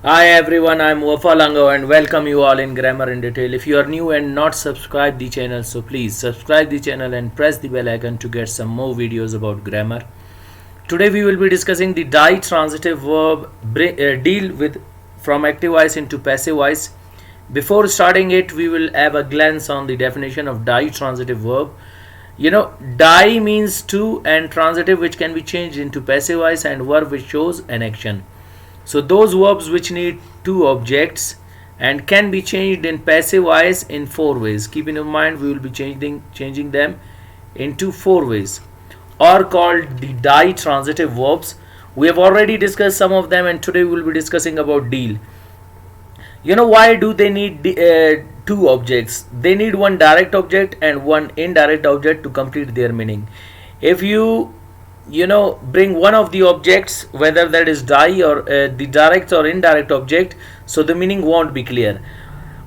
Hi everyone, I'm Wafalango and welcome you all in Grammar in Detail. If you are new and not subscribed the channel, so please subscribe the channel and press the bell icon to get some more videos about grammar. Today we will be discussing the ditransitive verb deal with from active voice into passive voice. Before starting it, we will have a glance on the definition of ditransitive verb. Di means to and transitive which can be changed into passive voice and verb which shows an action. So those verbs which need two objects and can be changed in passive voice in four ways. Keep in mind we will be changing them into four ways are called the ditransitive verbs. We have already discussed some of them and today we will be discussing about deal. Why do they need two objects? They need one direct object and one indirect object to complete their meaning. If you bring one of the objects, whether that is die or the direct or indirect object, so the meaning won't be clear.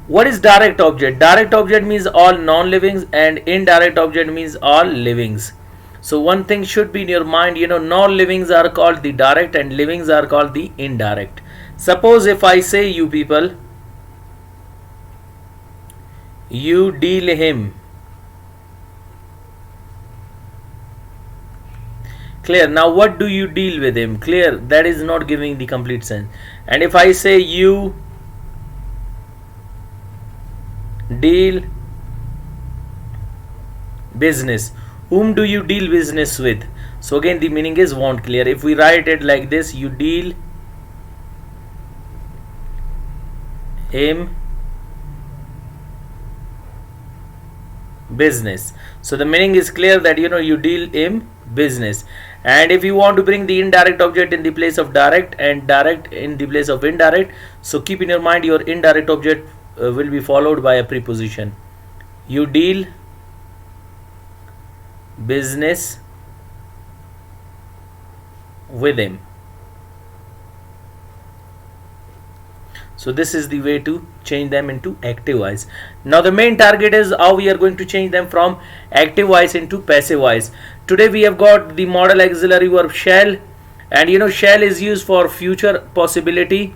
What is direct object? Direct object means all non-livings and indirect object means all livings. So one thing should be in your mind, non-livings are called the direct and livings are called the indirect. Suppose if I say you people, you deal him. Clear. Now what do you deal with him? Clear. That is not giving the complete sense. And if I say you deal business, whom do you deal business with? So again the meaning is won't clear. If we write it like this, you deal him business, so the meaning is clear that you deal him business. And if you want to bring the indirect object in the place of direct and direct in the place of indirect, so keep in your mind your indirect object will be followed by a preposition. You deal business with him. So this is the way to change them into active voice. Now the main target is how we are going to change them from active voice into passive voice. Today we have got the modal auxiliary verb shall, and shall is used for future possibility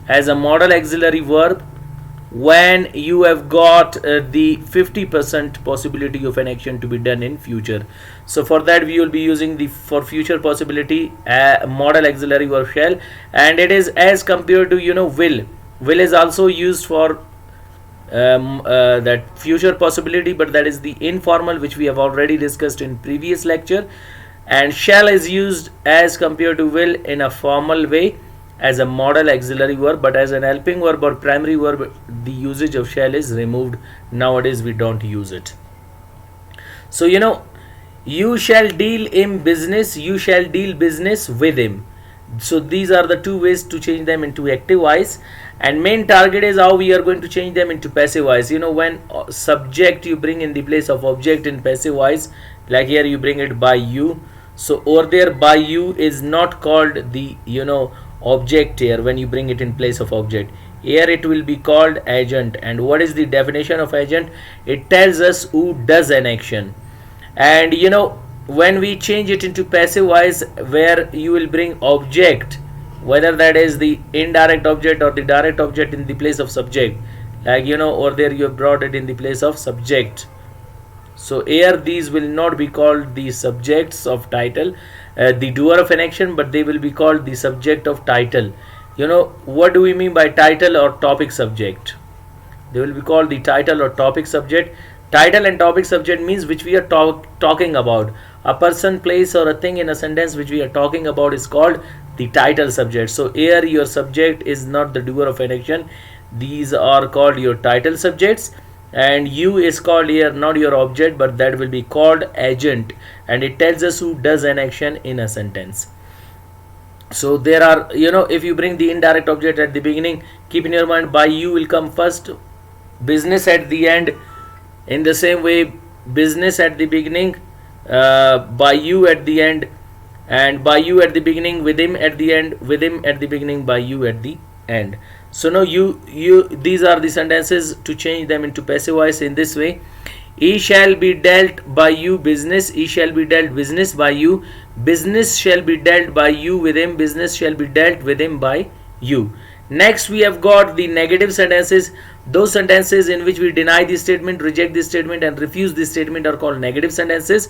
as a modal auxiliary verb when you have got the 50% possibility of an action to be done in future. So for that we will be using the for future possibility modal auxiliary verb shall, and it is as compared to will is also used for that future possibility, but that is the informal which we have already discussed in previous lecture, and shall is used as compared to will in a formal way as a modal auxiliary verb, but as an helping verb or primary verb the usage of shall is removed. Nowadays we don't use it. So you shall deal in business, you shall deal business with him. So these are the two ways to change them into active voice, and main target is how we are going to change them into passive voice. When subject you bring in the place of object in passive voice, like here you bring it by you, so over there by you is not called the object here. When you bring it in place of object, here it will be called agent. And what is the definition of agent? It tells us who does an action. And when we change it into passive voice, where you will bring object, whether that is the indirect object or the direct object in the place of subject, like or there you have brought it in the place of subject. So here these will not be called the subjects of title, the doer of an action, but they will be called the subject of title. What do we mean by title or topic subject? They will be called the title or topic subject. Title and topic subject means which we are talking about. A person, place or a thing in a sentence which we are talking about is called the title subject. So here your subject is not the doer of an action. These are called your title subjects, and you is called here not your object, but that will be called agent, and it tells us who does an action in a sentence. So there are if you bring the indirect object at the beginning, keep in your mind by you will come first, business at the end. In the same way, business at the beginning, by you at the end, and by you at the beginning, with him at the end, with him at the beginning, by you at the end. So now these are the sentences to change them into passive voice in this way. E shall be dealt by you business. E shall be dealt business by you. Business shall be dealt by you with him. Business shall be dealt with him by you. Next we have got the negative sentences. Those sentences in which we deny the statement, reject the statement and refuse the statement are called negative sentences.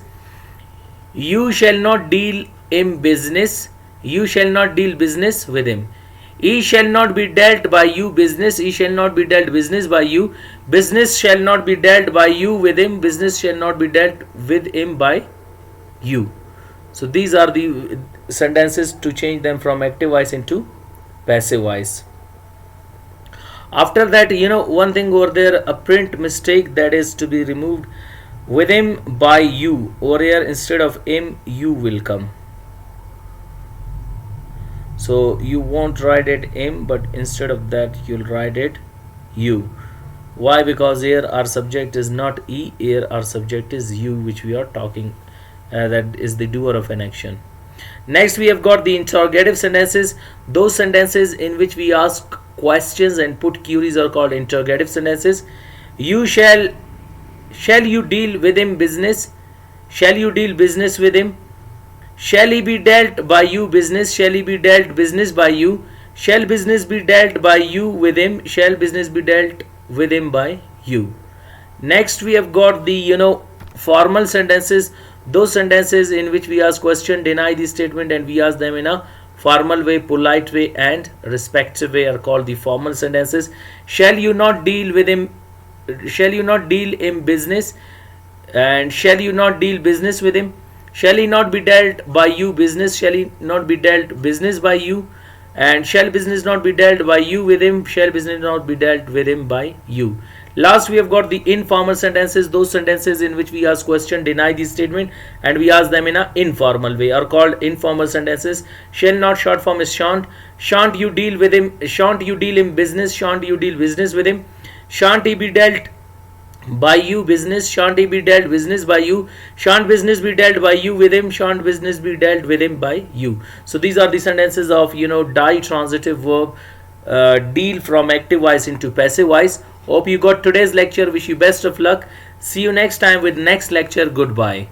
You shall not deal in business. You shall not deal business with him. E shall not be dealt by you business. E shall not be dealt business by you. Business shall not be dealt by you with him. Business shall not be dealt with him by you. So these are the sentences to change them from active voice into passive voice. After that, one thing over there, a print mistake that is to be removed. With him by you. Over here, instead of him, you will come. So you won't write it him, but instead of that you'll write it you. Why? Because here our subject is not he, here our subject is you, which we are talking, that is the doer of an action. Next we have got the interrogative sentences. Those sentences in which we ask questions and put queries are called interrogative sentences. You shall you deal with him business? Shall you deal business with him? Shall he be dealt by you business? Shall he be dealt business by you? Shall business be dealt by you with him? Shall business be dealt with him by you? Next we have got the formal sentences. Those sentences in which we ask question, deny the statement and we ask them in a formal way, polite way and respectful way are called the formal sentences. Shall you not deal with him? Shall you not deal in business? And shall you not deal business with him? Shall he not be dealt by you business? Shall he not be dealt business by you? And shall business not be dealt by you with him? Shall business not be dealt with him by you? Last we have got the informal sentences. Those sentences in which we ask question, deny the statement and we ask them in an informal way are called informal sentences. Shall not short form is shan't. Shan't you deal with him? Shan't you deal in business? Shan't you deal business with him? Shan't he be dealt by you business? Shan't he be dealt business by you? Shan't business be dealt by you with him? Shan't business be dealt with him by you? So these are the sentences of ditransitive verb, deal from active voice into passive voice. Hope you got today's lecture. Wish you best of luck. See you next time with next lecture. Goodbye.